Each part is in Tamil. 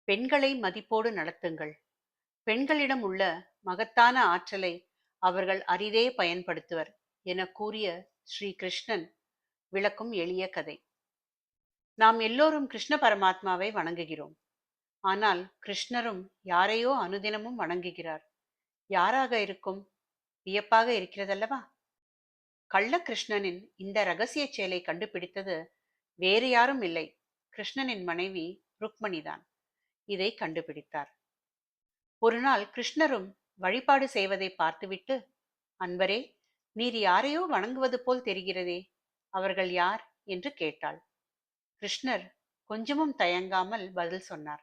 பெண்களை மதிப்போடு நடத்துங்கள். பெண்களிடம் உள்ள மகத்தான ஆற்றலை அவர்கள் அரிதே பயன்படுத்துவர் என கூறிய ஸ்ரீ கிருஷ்ணன் விளக்கும் எளிய கதை. நாம் எல்லோரும் கிருஷ்ண பரமாத்மாவை வணங்குகிறோம். ஆனால் கிருஷ்ணரும் யாரையோ அனுதினமும் வணங்குகிறார். யாராக இருக்கும்? வியப்பாக இருக்கிறதல்லவா? கள்ள கிருஷ்ணனின் இந்த ரகசிய செயலை கண்டுபிடித்தது வேறு யாரும் இல்லை, கிருஷ்ணனின் மனைவி ருக்மணிதான் இதை கண்டுபிடித்தார். ஒரு நாள் கிருஷ்ணரும் வழிபாடு செய்வதை பார்த்துவிட்டு, அன்பரே, நீர் யாரையோ வணங்குவது போல் தெரிகிறதே, அவர்கள் யார் என்று கேட்டாள். கிருஷ்ணர் கொஞ்சமும் தயங்காமல் பதில் சொன்னார்.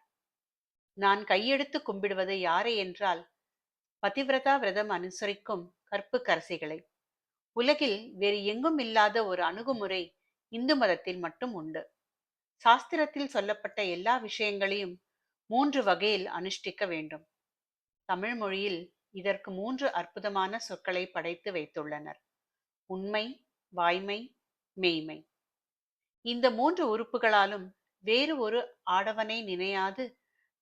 நான் கையெடுத்து கும்பிடுவது யாரை என்றால், பதிவிரதா விரதம் அனுசரிக்கும் கற்பு கரசிகளை. உலகில் வேறு எங்கும் இல்லாத ஒரு அணுகுமுறை இந்து மதத்தில் மட்டும் உண்டு. சாஸ்திரத்தில் சொல்லப்பட்ட எல்லா விஷயங்களையும் 3 வகையில் அனுஷ்டிக்க வேண்டும். தமிழ் மொழியில் இதற்கு 3 அற்புதமான சொற்களை படைத்து வைத்துள்ளனர்: உண்மை, வாய்மை, மெய்மை. இந்த 3 உறுப்புகளாலும் வேறு ஒரு ஆடவனை நினையாது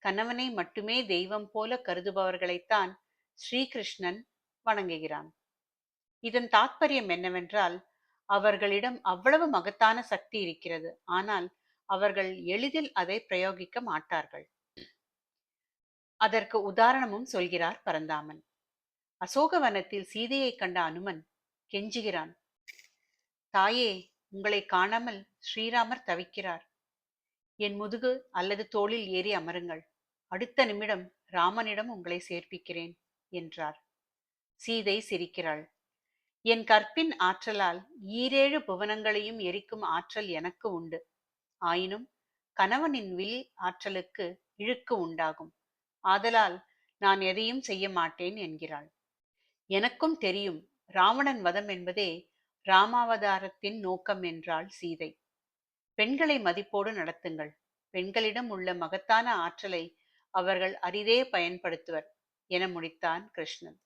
கணவனை மட்டுமே தெய்வம் போல கருதுபவர்களைத்தான் ஸ்ரீகிருஷ்ணன் வணங்குகிறான். இதன் தாத்பரியம் என்னவென்றால், அவர்களிடம் அவ்வளவு மகத்தான சக்தி இருக்கிறது, ஆனால் அவர்கள் எளிதில் அதை பிரயோகிக்க மாட்டார்கள். அதற்கு உதாரணமும் சொல்கிறார் பரந்தாமன். அசோகவனத்தில் சீதையை கண்ட அனுமன் கெஞ்சுகிறான், தாயே, உங்களை காணாமல் ஸ்ரீராமர் தவிக்கிறார். என் முதுகு அல்லது தோளில் ஏறி அமருங்கள், அடுத்த நிமிடம் ராமனிடம் உங்களை சேர்ப்பிக்கிறேன் என்றார். சீதை சிரிக்கிறாள். என் கற்பின் ஆற்றலால் 7 புவனங்களையும் எரிக்கும் ஆற்றல் எனக்கு உண்டு. ஆயினும் கணவனின் வில் ஆற்றலுக்கு இழுக்கு உண்டாகும். ஆதலால் நான் எதையும் செய்ய மாட்டேன் என்கிறாள். எனக்கும் தெரியும், ராவணன் வதம் என்பதே ராமாவதாரத்தின் நோக்கம் என்றாள் சீதை. பெண்களை மதிப்போடு நடத்துங்கள். பெண்களிடம் உள்ள மகத்தான ஆற்றலை அவர்கள் அரிதே பயன்படுத்துவர் என முடித்தான் கிருஷ்ணன்.